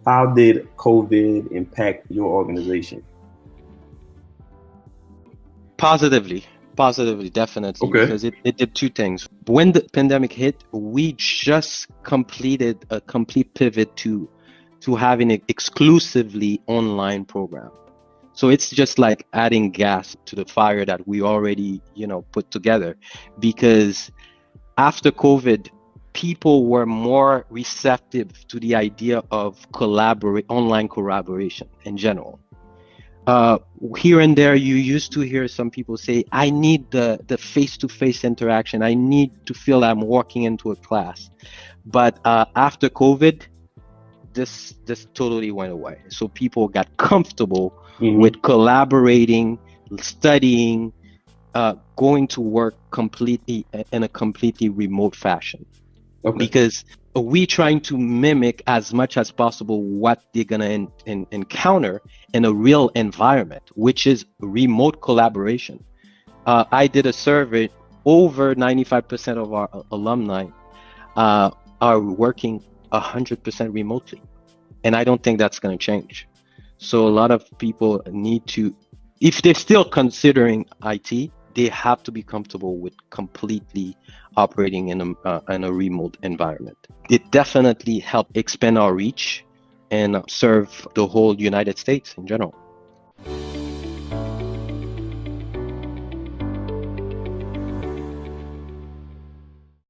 How did COVID impact your organization? Positively, positively, definitely, Okay. because it did two things. When the pandemic hit, we just completed a complete pivot to having an exclusively online program. So it's just like adding gas to the fire that we already, put together. Because after COVID, people were more receptive to the idea of online collaboration in general. Uh, Here and there, you used to hear some people say, I need the face-to-face interaction. I need to feel I'm walking into a class. But after COVID, this totally went away. So people got comfortable with collaborating, studying, going to work completely in a completely remote fashion. Okay. Because we trying to mimic as much as possible what they're gonna encounter in a real environment, which is remote collaboration. I did a survey. Over 95% of our alumni are working 100% remotely, and I don't think that's going to change. So a lot of people need to, if they're still considering IT, they have to be comfortable with completely operating in a remote environment. It definitely helped expand our reach and serve the whole United States in general.